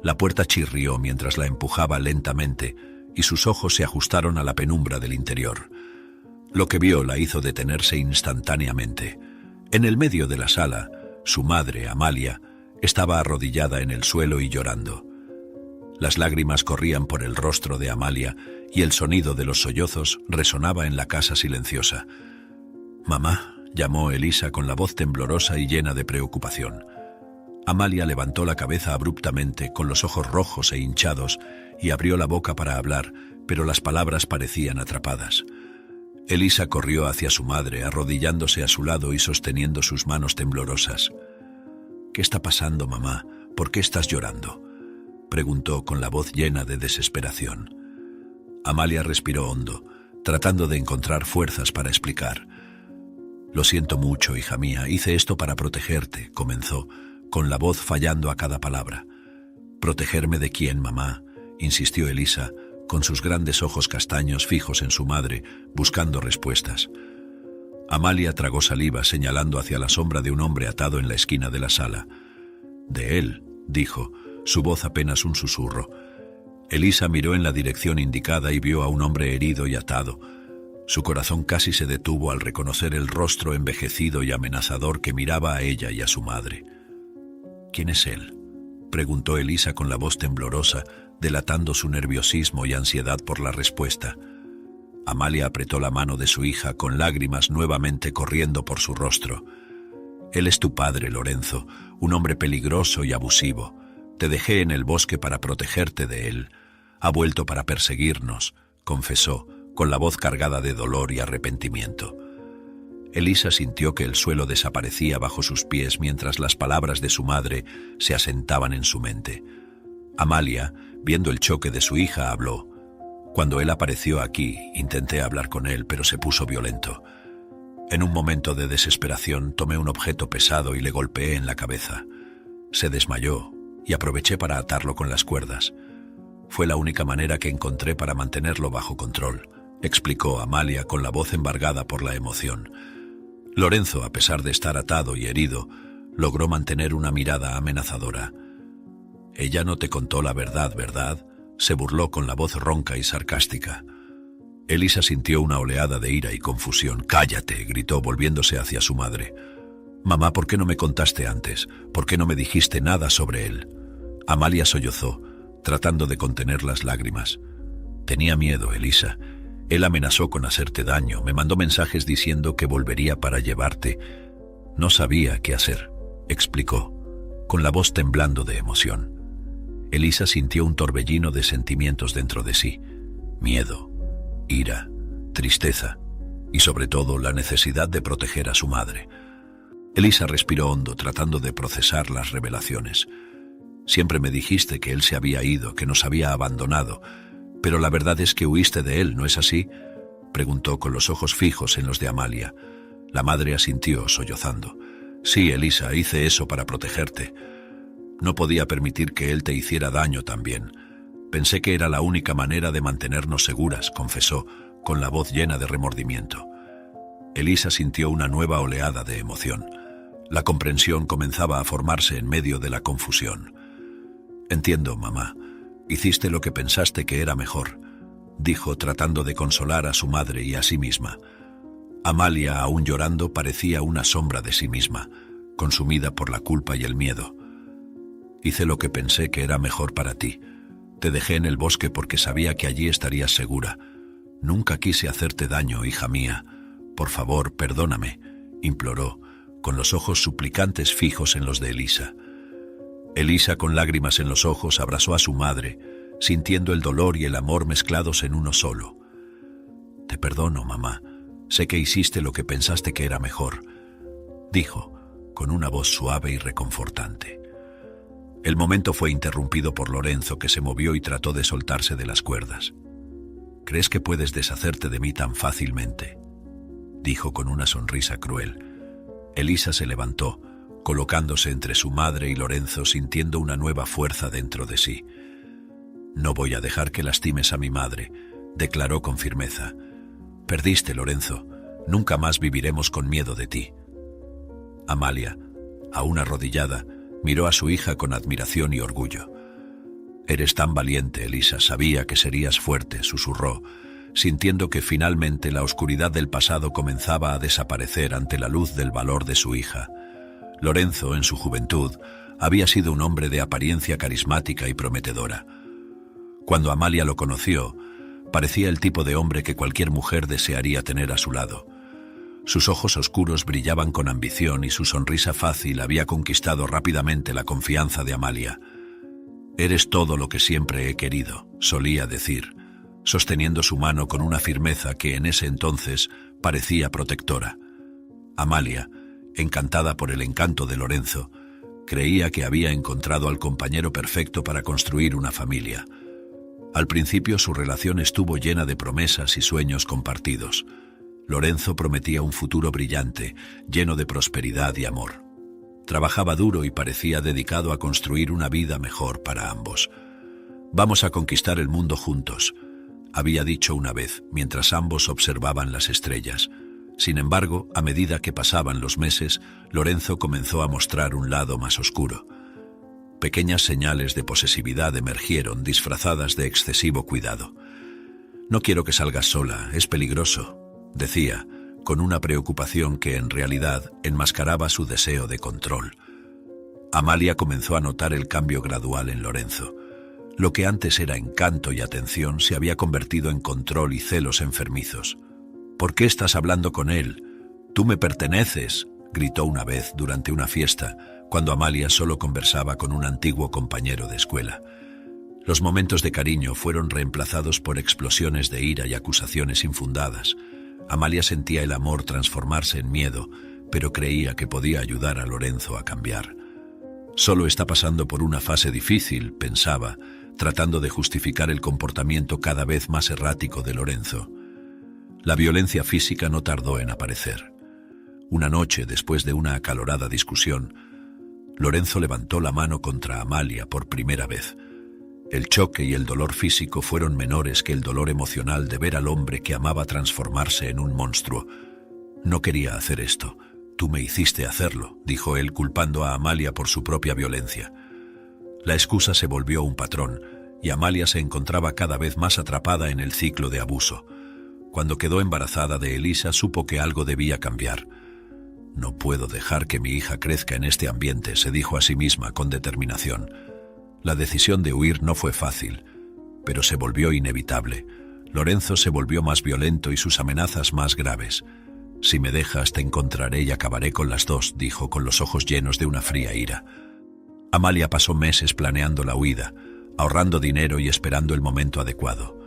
La puerta chirrió mientras la empujaba lentamente, y sus ojos se ajustaron a la penumbra del interior. Lo que vio la hizo detenerse instantáneamente. En el medio de la sala, su madre, Amalia, estaba arrodillada en el suelo y llorando. Las lágrimas corrían por el rostro de Amalia y el sonido de los sollozos resonaba en la casa silenciosa. «Mamá», llamó Elisa con la voz temblorosa y llena de preocupación. Amalia levantó la cabeza abruptamente, con los ojos rojos e hinchados, y abrió la boca para hablar, pero las palabras parecían atrapadas. Elisa corrió hacia su madre, arrodillándose a su lado y sosteniendo sus manos temblorosas. «¿Qué está pasando, mamá? ¿Por qué estás llorando?», preguntó con la voz llena de desesperación. Amalia respiró hondo, tratando de encontrar fuerzas para explicar. «Lo siento mucho, hija mía, hice esto para protegerte», comenzó, con la voz fallando a cada palabra. «¿Protegerme de quién, mamá?», insistió Elisa, con sus grandes ojos castaños fijos en su madre, buscando respuestas. Amalia tragó saliva, señalando hacia la sombra de un hombre atado en la esquina de la sala. «De él», dijo, su voz apenas un susurro. Elisa miró en la dirección indicada y vio a un hombre herido y atado. Su corazón casi se detuvo al reconocer el rostro envejecido y amenazador que miraba a ella y a su madre. «¿Quién es él?», preguntó Elisa con la voz temblorosa, delatando su nerviosismo y ansiedad por la respuesta. Amalia apretó la mano de su hija, con lágrimas nuevamente corriendo por su rostro. «Él es tu padre, Lorenzo, un hombre peligroso y abusivo. Te dejé en el bosque para protegerte de él. Ha vuelto para perseguirnos», confesó, con la voz cargada de dolor y arrepentimiento. Elisa sintió que el suelo desaparecía bajo sus pies mientras las palabras de su madre se asentaban en su mente. Amalia, viendo el choque de su hija, habló. «Cuando él apareció aquí, intenté hablar con él, pero se puso violento. En un momento de desesperación, tomé un objeto pesado y le golpeé en la cabeza. Se desmayó y aproveché para atarlo con las cuerdas. Fue la única manera que encontré para mantenerlo bajo control», explicó Amalia con la voz embargada por la emoción. Lorenzo, a pesar de estar atado y herido, logró mantener una mirada amenazadora. «Ella no te contó la verdad, ¿verdad?», se burló con la voz ronca y sarcástica. Elisa sintió una oleada de ira y confusión. «Cállate», gritó volviéndose hacia su madre. Mamá, ¿por qué no me contaste antes? ¿Por qué no me dijiste nada sobre él? Amalia sollozó, tratando de contener las lágrimas. Tenía miedo, Elisa. Él amenazó con hacerte daño, me mandó mensajes diciendo que volvería para llevarte. No sabía qué hacer, explicó, con la voz temblando de emoción. Elisa sintió un torbellino de sentimientos dentro de sí. Miedo, ira, tristeza y sobre todo la necesidad de proteger a su madre. Elisa respiró hondo, tratando de procesar las revelaciones. Siempre me dijiste que él se había ido, que nos había abandonado, pero la verdad es que huiste de él, ¿no es así?, preguntó con los ojos fijos en los de Amalia. La madre asintió, sollozando. Sí, Elisa, hice eso para protegerte. No podía permitir que él te hiciera daño también. Pensé que era la única manera de mantenernos seguras, confesó, con la voz llena de remordimiento. Elisa sintió una nueva oleada de emoción. La comprensión comenzaba a formarse en medio de la confusión. Entiendo, mamá. Hiciste lo que pensaste que era mejor, dijo, tratando de consolar a su madre y a sí misma. Amalia, aún llorando, parecía una sombra de sí misma, consumida por la culpa y el miedo. Hice lo que pensé que era mejor para ti. Te dejé en el bosque porque sabía que allí estarías segura. Nunca quise hacerte daño, hija mía. Por favor, perdóname, imploró, con los ojos suplicantes fijos en los de Elisa. Elisa, con lágrimas en los ojos, abrazó a su madre, sintiendo el dolor y el amor mezclados en uno solo. Te perdono, mamá. Sé que hiciste lo que pensaste que era mejor, dijo, con una voz suave y reconfortante. El momento fue interrumpido por Lorenzo, que se movió y trató de soltarse de las cuerdas. ¿Crees que puedes deshacerte de mí tan fácilmente?, dijo con una sonrisa cruel. Elisa se levantó, colocándose entre su madre y Lorenzo, sintiendo una nueva fuerza dentro de sí. No voy a dejar que lastimes a mi madre, declaró con firmeza. Perdiste, Lorenzo. Nunca más viviremos con miedo de ti. Amalia, aún arrodillada, miró a su hija con admiración y orgullo. Eres tan valiente, Elisa, sabía que serías fuerte, susurró, sintiendo que finalmente la oscuridad del pasado comenzaba a desaparecer ante la luz del valor de su hija. Lorenzo, en su juventud, había sido un hombre de apariencia carismática y prometedora. Cuando Amalia lo conoció, parecía el tipo de hombre que cualquier mujer desearía tener a su lado. Sus ojos oscuros brillaban con ambición y su sonrisa fácil había conquistado rápidamente la confianza de Amalia. Eres todo lo que siempre he querido, solía decir, sosteniendo su mano con una firmeza que en ese entonces parecía protectora. Amalia, encantada por el encanto de Lorenzo, creía que había encontrado al compañero perfecto para construir una familia. Al principio su relación estuvo llena de promesas y sueños compartidos. Lorenzo prometía un futuro brillante, lleno de prosperidad y amor. Trabajaba duro y parecía dedicado a construir una vida mejor para ambos. Vamos a conquistar el mundo juntos, había dicho una vez, mientras ambos observaban las estrellas. Sin embargo, a medida que pasaban los meses, Lorenzo comenzó a mostrar un lado más oscuro. Pequeñas señales de posesividad emergieron, disfrazadas de excesivo cuidado. No quiero que salgas sola, es peligroso, decía, con una preocupación que en realidad enmascaraba su deseo de control. Amalia comenzó a notar el cambio gradual en Lorenzo. Lo que antes era encanto y atención se había convertido en control y celos enfermizos. ¿Por qué estás hablando con él? Tú me perteneces, gritó una vez durante una fiesta, cuando Amalia solo conversaba con un antiguo compañero de escuela. Los momentos de cariño fueron reemplazados por explosiones de ira y acusaciones infundadas. Amalia sentía el amor transformarse en miedo, pero creía que podía ayudar a Lorenzo a cambiar. Solo está pasando por una fase difícil, pensaba, tratando de justificar el comportamiento cada vez más errático de Lorenzo. La violencia física no tardó en aparecer. Una noche, después de una acalorada discusión, Lorenzo levantó la mano contra Amalia por primera vez. El choque y el dolor físico fueron menores que el dolor emocional de ver al hombre que amaba transformarse en un monstruo. No quería hacer esto. Tú me hiciste hacerlo, dijo él, culpando a Amalia por su propia violencia. La excusa se volvió un patrón, y Amalia se encontraba cada vez más atrapada en el ciclo de abuso. Cuando quedó embarazada de Elisa, supo que algo debía cambiar. No puedo dejar que mi hija crezca en este ambiente, se dijo a sí misma con determinación. La decisión de huir no fue fácil, pero se volvió inevitable. Lorenzo se volvió más violento y sus amenazas más graves. «Si me dejas, te encontraré y acabaré con las dos», dijo con los ojos llenos de una fría ira. Amalia pasó meses planeando la huida, ahorrando dinero y esperando el momento adecuado.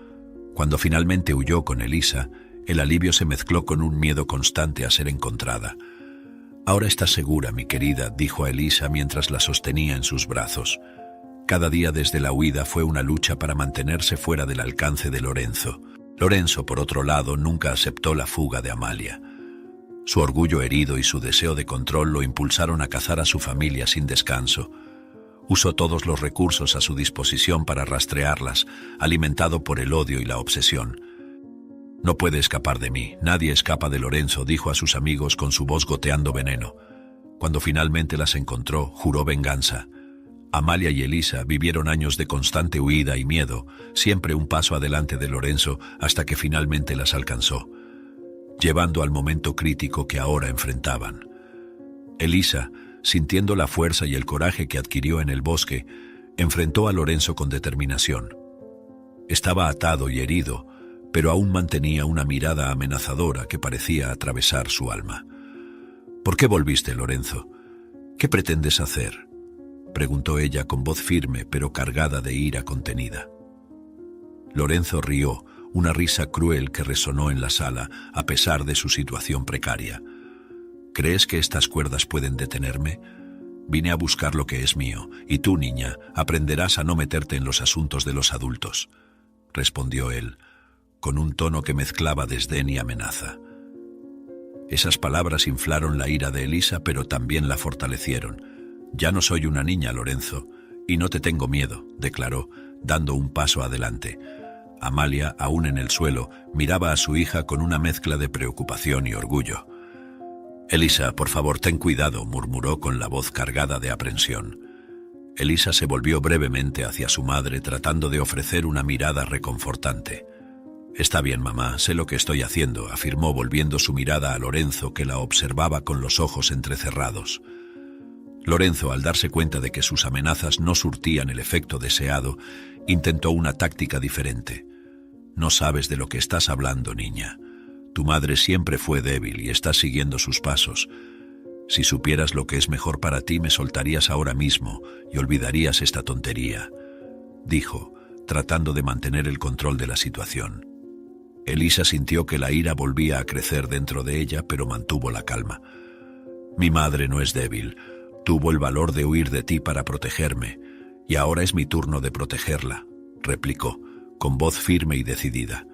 Cuando finalmente huyó con Elisa, el alivio se mezcló con un miedo constante a ser encontrada. «Ahora estás segura, mi querida», dijo a Elisa mientras la sostenía en sus brazos. Cada día desde la huida fue una lucha para mantenerse fuera del alcance de Lorenzo. Lorenzo, por otro lado, nunca aceptó la fuga de Amalia. Su orgullo herido y su deseo de control lo impulsaron a cazar a su familia sin descanso. Usó todos los recursos a su disposición para rastrearlas, alimentado por el odio y la obsesión. «No puede escapar de mí, nadie escapa de Lorenzo», dijo a sus amigos con su voz goteando veneno. Cuando finalmente las encontró, juró venganza. Amalia y Elisa vivieron años de constante huida y miedo, siempre un paso adelante de Lorenzo, hasta que finalmente las alcanzó, llevando al momento crítico que ahora enfrentaban. Elisa, sintiendo la fuerza y el coraje que adquirió en el bosque, enfrentó a Lorenzo con determinación. Estaba atado y herido, pero aún mantenía una mirada amenazadora que parecía atravesar su alma. «¿Por qué volviste, Lorenzo? ¿Qué pretendes hacer?», preguntó ella con voz firme pero cargada de ira contenida. Lorenzo rió, una risa cruel que resonó en la sala a pesar de su situación precaria. «¿Crees que estas cuerdas pueden detenerme? Vine a buscar lo que es mío, y tú, niña, aprenderás a no meterte en los asuntos de los adultos», respondió él, con un tono que mezclaba desdén y amenaza. Esas palabras inflaron la ira de Elisa, pero también la fortalecieron. «Ya no soy una niña, Lorenzo, y no te tengo miedo», declaró, dando un paso adelante. Amalia, aún en el suelo, miraba a su hija con una mezcla de preocupación y orgullo. «Elisa, por favor, ten cuidado», murmuró con la voz cargada de aprensión. Elisa se volvió brevemente hacia su madre, tratando de ofrecer una mirada reconfortante. «Está bien, mamá, sé lo que estoy haciendo», afirmó volviendo su mirada a Lorenzo, que la observaba con los ojos entrecerrados. Lorenzo, al darse cuenta de que sus amenazas no surtían el efecto deseado, intentó una táctica diferente. «No sabes de lo que estás hablando, niña. Tu madre siempre fue débil y estás siguiendo sus pasos. Si supieras lo que es mejor para ti, me soltarías ahora mismo y olvidarías esta tontería», dijo, tratando de mantener el control de la situación. Elisa sintió que la ira volvía a crecer dentro de ella, pero mantuvo la calma. «Mi madre no es débil. Tuvo el valor de huir de ti para protegerme, y ahora es mi turno de protegerla», replicó, con voz firme y decidida.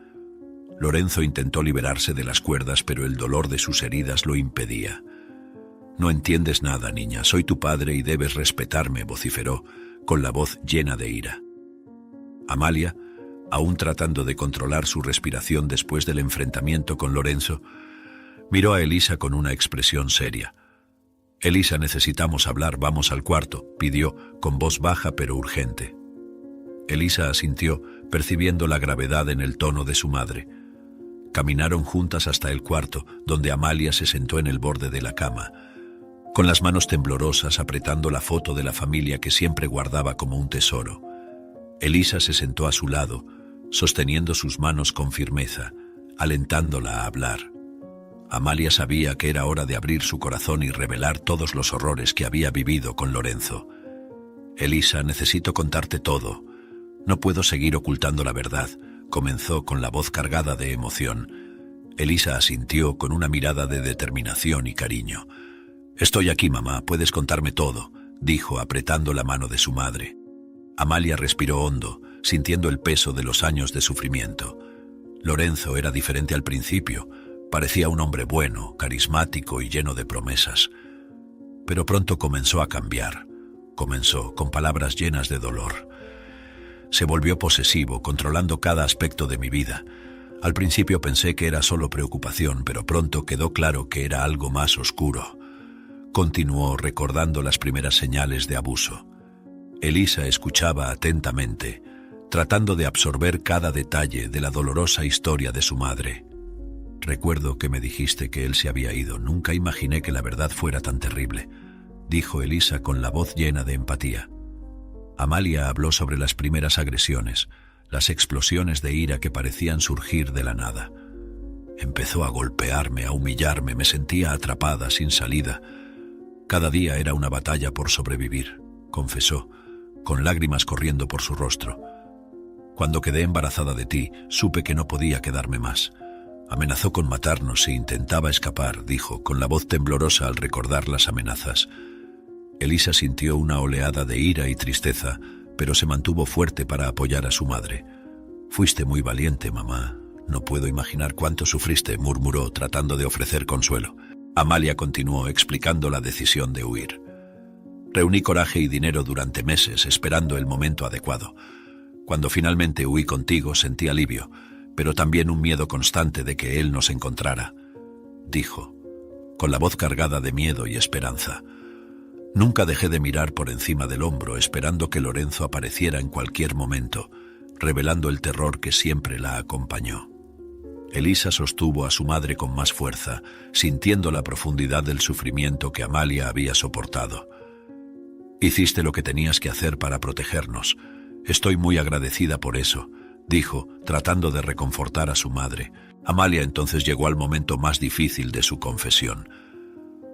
Lorenzo intentó liberarse de las cuerdas, pero el dolor de sus heridas lo impedía. «No entiendes nada, niña. Soy tu padre y debes respetarme», vociferó, con la voz llena de ira. Amalia, aún tratando de controlar su respiración después del enfrentamiento con Lorenzo, miró a Elisa con una expresión seria. «Elisa, necesitamos hablar, vamos al cuarto», pidió, con voz baja pero urgente. Elisa asintió, percibiendo la gravedad en el tono de su madre. Caminaron juntas hasta el cuarto, donde Amalia se sentó en el borde de la cama, con las manos temblorosas apretando la foto de la familia que siempre guardaba como un tesoro. Elisa se sentó a su lado, sosteniendo sus manos con firmeza, alentándola a hablar. Amalia sabía que era hora de abrir su corazón y revelar todos los horrores que había vivido con Lorenzo. «Elisa, necesito contarte todo. No puedo seguir ocultando la verdad», comenzó con la voz cargada de emoción. Elisa asintió con una mirada de determinación y cariño. «Estoy aquí, mamá, puedes contarme todo», dijo apretando la mano de su madre. Amalia respiró hondo, sintiendo el peso de los años de sufrimiento. Lorenzo era diferente al principio. Parecía un hombre bueno, carismático y lleno de promesas. Pero pronto comenzó a cambiar. Comenzó con palabras llenas de dolor. Se volvió posesivo, controlando cada aspecto de mi vida. Al principio pensé que era solo preocupación, pero pronto quedó claro que era algo más oscuro. Continuó recordando las primeras señales de abuso. Elisa escuchaba atentamente, tratando de absorber cada detalle de la dolorosa historia de su madre. Recuerdo que me dijiste que él se había ido. Nunca imaginé que la verdad fuera tan terrible, dijo Elisa con la voz llena de empatía. Amalia habló sobre las primeras agresiones, las explosiones de ira que parecían surgir de la nada. Empezó a golpearme, a humillarme, me sentía atrapada, sin salida. Cada día era una batalla por sobrevivir, confesó, con lágrimas corriendo por su rostro. Cuando quedé embarazada de ti, supe que no podía quedarme más. Amenazó con matarnos si intentaba escapar, dijo, con la voz temblorosa al recordar las amenazas. Elisa sintió una oleada de ira y tristeza, pero se mantuvo fuerte para apoyar a su madre. Fuiste muy valiente, mamá. No puedo imaginar cuánto sufriste, murmuró, tratando de ofrecer consuelo. Amalia continuó explicando la decisión de huir. Reuní coraje y dinero durante meses, esperando el momento adecuado. Cuando finalmente huí contigo, sentí alivio, pero también un miedo constante de que él nos encontrara, dijo, con la voz cargada de miedo y esperanza. Nunca dejé de mirar por encima del hombro, esperando que Lorenzo apareciera en cualquier momento, revelando el terror que siempre la acompañó. Elisa sostuvo a su madre con más fuerza, sintiendo la profundidad del sufrimiento que Amalia había soportado. Hiciste lo que tenías que hacer para protegernos. Estoy muy agradecida por eso, dijo, tratando de reconfortar a su madre. Amalia entonces llegó al momento más difícil de su confesión.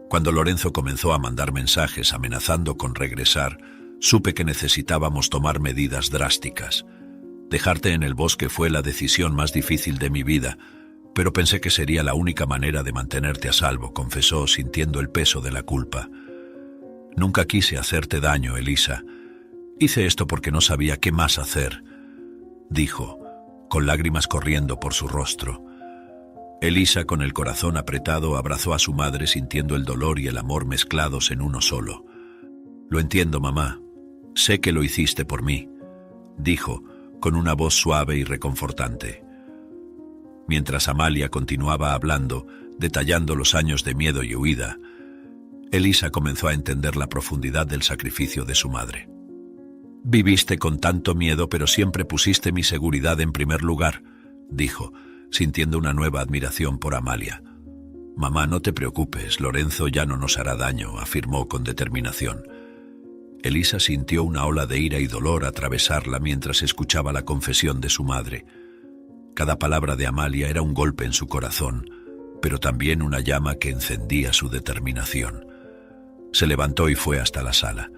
Cuando Lorenzo comenzó a mandar mensajes amenazando con regresar, supe que necesitábamos tomar medidas drásticas. Dejarte en el bosque fue la decisión más difícil de mi vida, pero pensé que sería la única manera de mantenerte a salvo, confesó, sintiendo el peso de la culpa. Nunca quise hacerte daño, Elisa. Hice esto porque no sabía qué más hacer, dijo, con lágrimas corriendo por su rostro. Elisa, con el corazón apretado, abrazó a su madre sintiendo el dolor y el amor mezclados en uno solo. Lo entiendo, mamá. Sé que lo hiciste por mí, dijo, con una voz suave y reconfortante. Mientras Amalia continuaba hablando, detallando los años de miedo y huida, Elisa comenzó a entender la profundidad del sacrificio de su madre. Viviste con tanto miedo, pero siempre pusiste mi seguridad en primer lugar, dijo, sintiendo una nueva admiración por Amalia. Mamá, no te preocupes, Lorenzo ya no nos hará daño, afirmó con determinación. Elisa sintió una ola de ira y dolor atravesarla mientras escuchaba la confesión de su madre. Cada palabra de Amalia era un golpe en su corazón, pero también una llama que encendía su determinación. Se levantó y fue hasta la sala.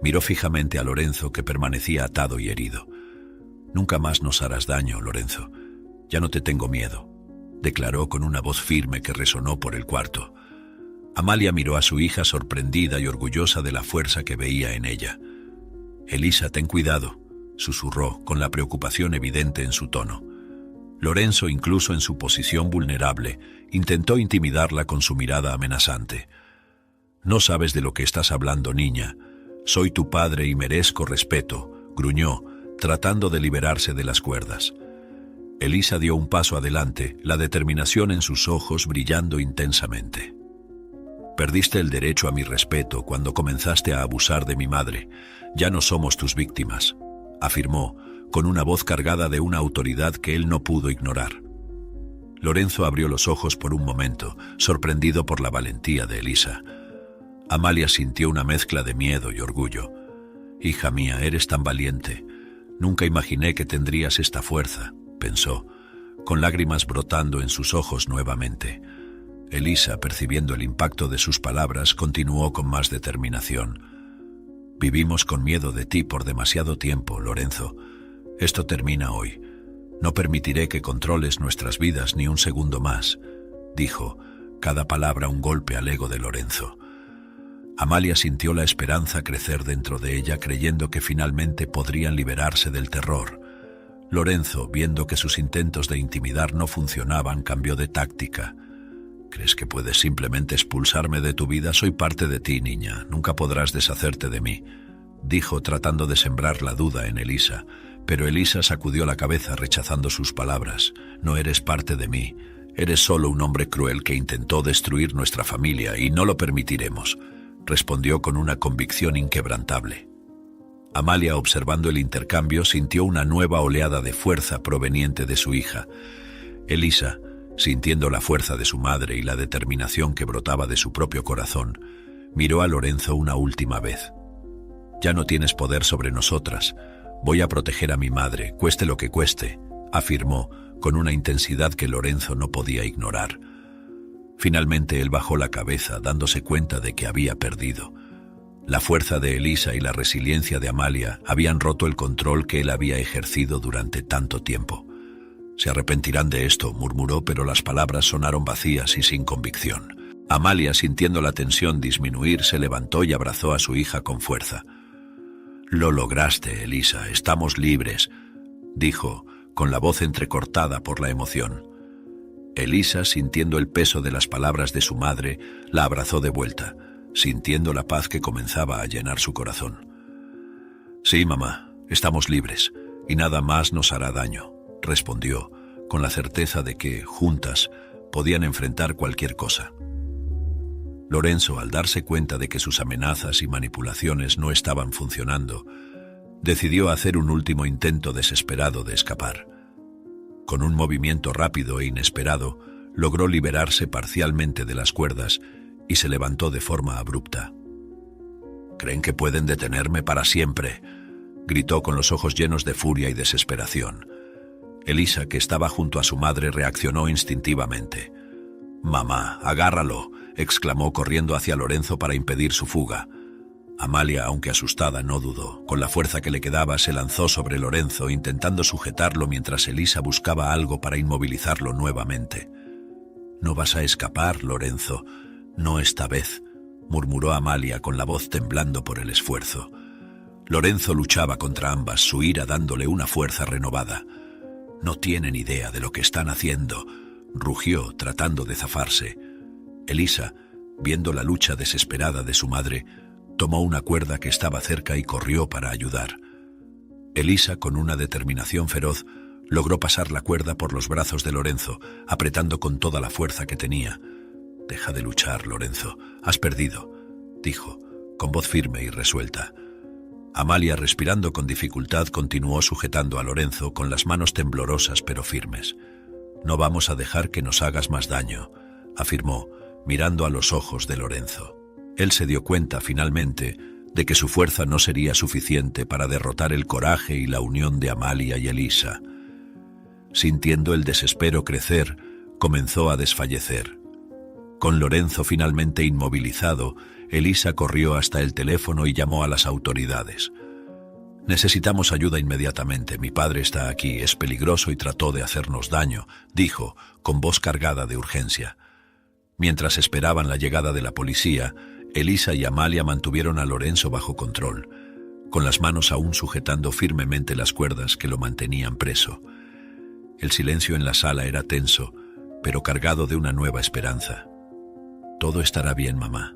Miró fijamente a Lorenzo, que permanecía atado y herido. Nunca más nos harás daño, Lorenzo. Ya no te tengo miedo, declaró con una voz firme que resonó por el cuarto. Amalia miró a su hija sorprendida y orgullosa de la fuerza que veía en ella. Elisa, ten cuidado, susurró, con la preocupación evidente en su tono. Lorenzo, incluso en su posición vulnerable, intentó intimidarla con su mirada amenazante. No sabes de lo que estás hablando, niña. Soy tu padre y merezco respeto, gruñó, tratando de liberarse de las cuerdas. Elisa dio un paso adelante, la determinación en sus ojos brillando intensamente. Perdiste el derecho a mi respeto cuando comenzaste a abusar de mi madre. Ya no somos tus víctimas, afirmó, con una voz cargada de una autoridad que él no pudo ignorar. Lorenzo abrió los ojos por un momento, sorprendido por la valentía de Elisa. Amalia sintió una mezcla de miedo y orgullo. Hija mía, eres tan valiente. Nunca imaginé que tendrías esta fuerza, pensó, con lágrimas brotando en sus ojos nuevamente. Elisa, percibiendo el impacto de sus palabras, continuó con más determinación. Vivimos con miedo de ti por demasiado tiempo, Lorenzo. Esto termina hoy. No permitiré que controles nuestras vidas ni un segundo más, dijo, cada palabra un golpe al ego de Lorenzo. Amalia sintió la esperanza crecer dentro de ella, creyendo que finalmente podrían liberarse del terror. Lorenzo, viendo que sus intentos de intimidar no funcionaban, cambió de táctica. ¿Crees que puedes simplemente expulsarme de tu vida? Soy parte de ti, niña. Nunca podrás deshacerte de mí, dijo, tratando de sembrar la duda en Elisa. Pero Elisa sacudió la cabeza, rechazando sus palabras. No eres parte de mí. Eres solo un hombre cruel que intentó destruir nuestra familia y no lo permitiremos, respondió con una convicción inquebrantable. Amalia, observando el intercambio, sintió una nueva oleada de fuerza proveniente de su hija. Elisa, Sintiendo la fuerza de su madre y la determinación que brotaba de su propio corazón, miró a Lorenzo una última vez. «Ya no tienes poder sobre nosotras. Voy a proteger a mi madre, cueste lo que cueste», afirmó con una intensidad que Lorenzo no podía ignorar. Finalmente él bajó la cabeza, dándose cuenta de que había perdido. La fuerza de Elisa y la resiliencia de Amalia habían roto el control que él había ejercido durante tanto tiempo. «Se arrepentirán de esto», murmuró, pero las palabras sonaron vacías y sin convicción. Amalia, sintiendo la tensión disminuir, se levantó y abrazó a su hija con fuerza. «Lo lograste, Elisa, estamos libres», dijo, con la voz entrecortada por la emoción. Elisa, sintiendo el peso de las palabras de su madre, la abrazó de vuelta, sintiendo la paz que comenzaba a llenar su corazón. «Sí, mamá, estamos libres, y nada más nos hará daño», respondió, con la certeza de que, juntas, podían enfrentar cualquier cosa. Lorenzo, al darse cuenta de que sus amenazas y manipulaciones no estaban funcionando, decidió hacer un último intento desesperado de escapar. Con un movimiento rápido e inesperado, logró liberarse parcialmente de las cuerdas y se levantó de forma abrupta. «¿Creen que pueden detenerme para siempre?», gritó con los ojos llenos de furia y desesperación. Elisa, que estaba junto a su madre, reaccionó instintivamente. «Mamá, agárralo», exclamó corriendo hacia Lorenzo para impedir su fuga. Amalia, aunque asustada, no dudó. Con la fuerza que le quedaba, se lanzó sobre Lorenzo, intentando sujetarlo mientras Elisa buscaba algo para inmovilizarlo nuevamente. «No vas a escapar, Lorenzo, no esta vez», murmuró Amalia con la voz temblando por el esfuerzo. Lorenzo luchaba contra ambas, su ira dándole una fuerza renovada. «No tienen idea de lo que están haciendo», rugió, tratando de zafarse. Elisa, viendo la lucha desesperada de su madre, tomó una cuerda que estaba cerca y corrió para ayudar. Elisa, con una determinación feroz, logró pasar la cuerda por los brazos de Lorenzo, apretando con toda la fuerza que tenía. «Deja de luchar, Lorenzo, has perdido», dijo, con voz firme y resuelta. Amalia, respirando con dificultad, continuó sujetando a Lorenzo con las manos temblorosas pero firmes. «No vamos a dejar que nos hagas más daño», afirmó, mirando a los ojos de Lorenzo. Él se dio cuenta, finalmente, de que su fuerza no sería suficiente para derrotar el coraje y la unión de Amalia y Elisa. Sintiendo el desespero crecer, comenzó a desfallecer. Con Lorenzo finalmente inmovilizado, Elisa corrió hasta el teléfono y llamó a las autoridades. «Necesitamos ayuda inmediatamente. Mi padre está aquí, es peligroso y trató de hacernos daño», dijo, con voz cargada de urgencia. Mientras esperaban la llegada de la policía, Elisa y Amalia mantuvieron a Lorenzo bajo control, con las manos aún sujetando firmemente las cuerdas que lo mantenían preso. El silencio en la sala era tenso, pero cargado de una nueva esperanza. «Todo estará bien, mamá.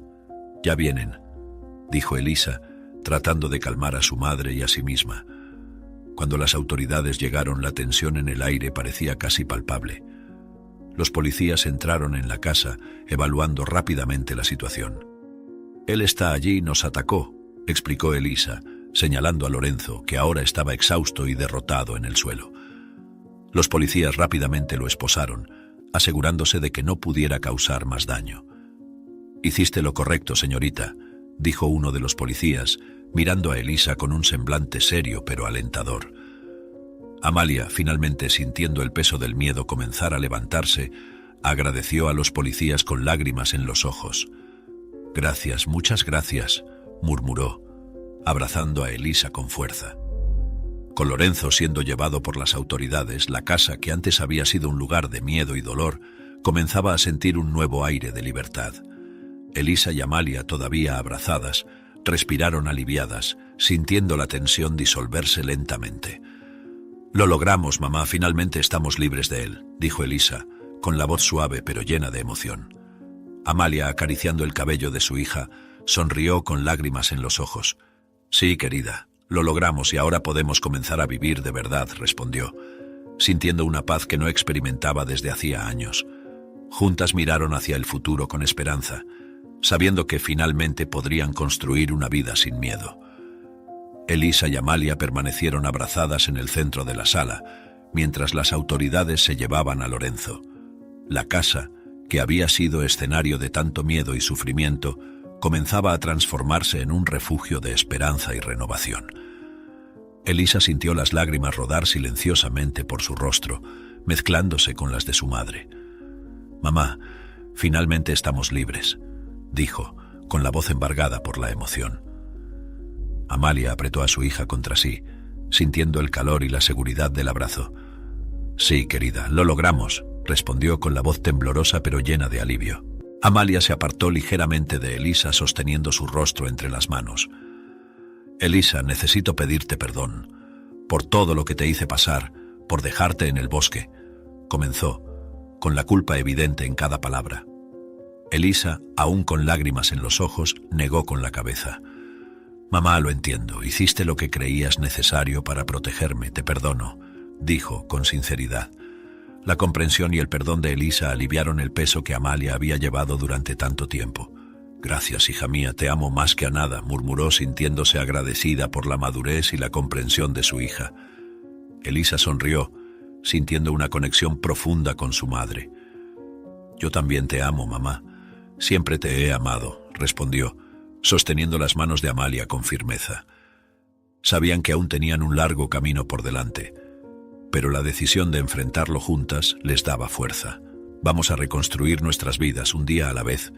Ya vienen», dijo Elisa, tratando de calmar a su madre y a sí misma. Cuando las autoridades llegaron, la tensión en el aire parecía casi palpable. Los policías entraron en la casa, evaluando rápidamente la situación. «Él está allí y nos atacó», explicó Elisa, señalando a Lorenzo, que ahora estaba exhausto y derrotado en el suelo. Los policías rápidamente lo esposaron, asegurándose de que no pudiera causar más daño. «Hiciste lo correcto, señorita», dijo uno de los policías, mirando a Elisa con un semblante serio pero alentador. Amalia, finalmente sintiendo el peso del miedo comenzar a levantarse, agradeció a los policías con lágrimas en los ojos. «Gracias, muchas gracias», murmuró, abrazando a Elisa con fuerza. Con Lorenzo siendo llevado por las autoridades, la casa, que antes había sido un lugar de miedo y dolor, comenzaba a sentir un nuevo aire de libertad. Elisa y Amalia, todavía abrazadas, respiraron aliviadas, sintiendo la tensión disolverse lentamente. «Lo logramos, mamá, finalmente estamos libres de él», dijo Elisa, con la voz suave pero llena de emoción. Amalia, acariciando el cabello de su hija, sonrió con lágrimas en los ojos. «Sí, querida, lo logramos y ahora podemos comenzar a vivir de verdad», respondió, sintiendo una paz que no experimentaba desde hacía años. Juntas miraron hacia el futuro con esperanza, sabiendo que finalmente podrían construir una vida sin miedo. Elisa y Amalia permanecieron abrazadas en el centro de la sala, mientras las autoridades se llevaban a Lorenzo. La casa, que había sido escenario de tanto miedo y sufrimiento, comenzaba a transformarse en un refugio de esperanza y renovación. Elisa sintió las lágrimas rodar silenciosamente por su rostro, mezclándose con las de su madre. «Mamá, finalmente estamos libres», dijo, con la voz embargada por la emoción. Amalia apretó a su hija contra sí, sintiendo el calor y la seguridad del abrazo. «Sí, querida, lo logramos», respondió con la voz temblorosa pero llena de alivio. Amalia se apartó ligeramente de Elisa, sosteniendo su rostro entre las manos. «Elisa, necesito pedirte perdón por todo lo que te hice pasar, por dejarte en el bosque», comenzó, con la culpa evidente en cada palabra. Elisa, aún con lágrimas en los ojos, negó con la cabeza. «Mamá, lo entiendo, hiciste lo que creías necesario para protegerme, te perdono», dijo con sinceridad. La comprensión y el perdón de Elisa aliviaron el peso que Amalia había llevado durante tanto tiempo. «Gracias, hija mía, te amo más que a nada», murmuró sintiéndose agradecida por la madurez y la comprensión de su hija. Elisa sonrió, sintiendo una conexión profunda con su madre. «Yo también te amo, mamá. Siempre te he amado», respondió, sosteniendo las manos de Amalia con firmeza. Sabían que aún tenían un largo camino por delante, pero la decisión de enfrentarlo juntas les daba fuerza. «Vamos a reconstruir nuestras vidas un día a la vez,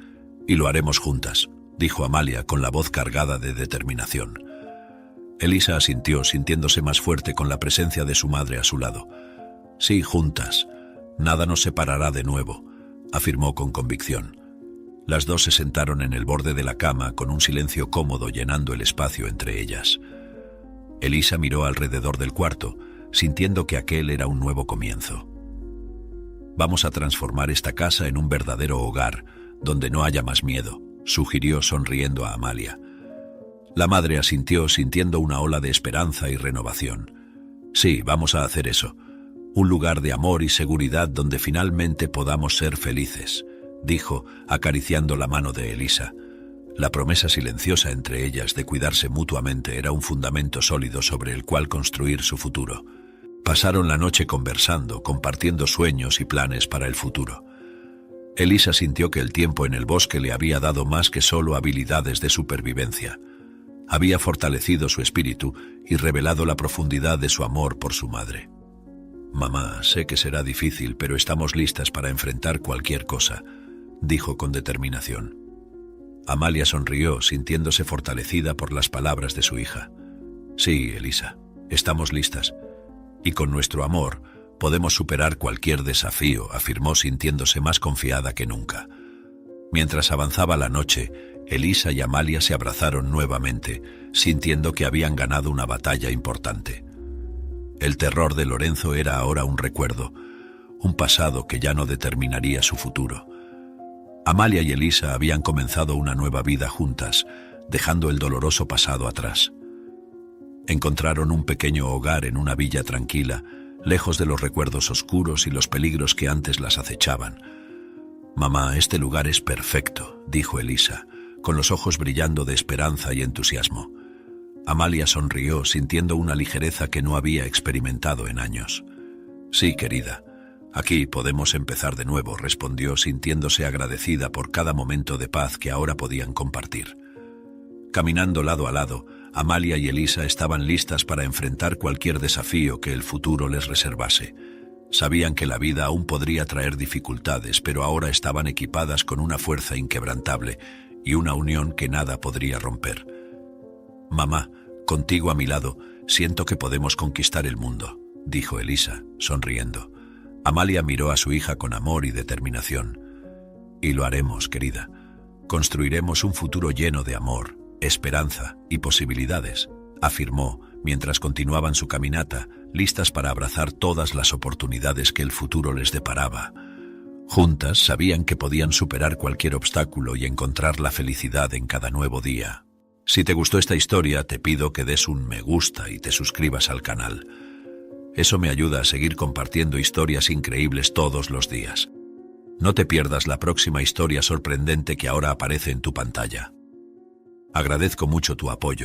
y lo haremos juntas», dijo Amalia con la voz cargada de determinación. Elisa asintió, sintiéndose más fuerte con la presencia de su madre a su lado. «Sí, juntas. Nada nos separará de nuevo», afirmó con convicción. Las dos se sentaron en el borde de la cama con un silencio cómodo llenando el espacio entre ellas. Elisa miró alrededor del cuarto, sintiendo que aquel era un nuevo comienzo. «Vamos a transformar esta casa en un verdadero hogar, donde no haya más miedo», sugirió sonriendo a Amalia. La madre asintió, sintiendo una ola de esperanza y renovación. «Sí, vamos a hacer eso. Un lugar de amor y seguridad donde finalmente podamos ser felices», dijo, acariciando la mano de Elisa. La promesa silenciosa entre ellas de cuidarse mutuamente era un fundamento sólido sobre el cual construir su futuro. Pasaron la noche conversando, compartiendo sueños y planes para el futuro. Elisa sintió que el tiempo en el bosque le había dado más que solo habilidades de supervivencia. Había fortalecido su espíritu y revelado la profundidad de su amor por su madre. «Mamá, sé que será difícil, pero estamos listas para enfrentar cualquier cosa», dijo con determinación. Amalia sonrió, sintiéndose fortalecida por las palabras de su hija. «Sí, Elisa, estamos listas. Y con nuestro amor podemos superar cualquier desafío», afirmó sintiéndose más confiada que nunca. Mientras avanzaba la noche, Elisa y Amalia se abrazaron nuevamente, sintiendo que habían ganado una batalla importante. El terror de Lorenzo era ahora un recuerdo, un pasado que ya no determinaría su futuro. Amalia y Elisa habían comenzado una nueva vida juntas, dejando el doloroso pasado atrás. Encontraron un pequeño hogar en una villa tranquila, lejos de los recuerdos oscuros y los peligros que antes las acechaban. «Mamá, este lugar es perfecto», dijo Elisa, con los ojos brillando de esperanza y entusiasmo. Amalia sonrió, sintiendo una ligereza que no había experimentado en años. «Sí, querida, aquí podemos empezar de nuevo», respondió, sintiéndose agradecida por cada momento de paz que ahora podían compartir. Caminando lado a lado, Amalia y Elisa estaban listas para enfrentar cualquier desafío que el futuro les reservase. Sabían que la vida aún podría traer dificultades, pero ahora estaban equipadas con una fuerza inquebrantable y una unión que nada podría romper. «Mamá, contigo a mi lado, siento que podemos conquistar el mundo», dijo Elisa, sonriendo. Amalia miró a su hija con amor y determinación. «Y lo haremos, querida. Construiremos un futuro lleno de amor, esperanza y posibilidades», afirmó, mientras continuaban su caminata, listas para abrazar todas las oportunidades que el futuro les deparaba. Juntas sabían que podían superar cualquier obstáculo y encontrar la felicidad en cada nuevo día. Si te gustó esta historia, te pido que des un me gusta y te suscribas al canal. Eso me ayuda a seguir compartiendo historias increíbles todos los días. No te pierdas la próxima historia sorprendente que ahora aparece en tu pantalla. Agradezco mucho tu apoyo.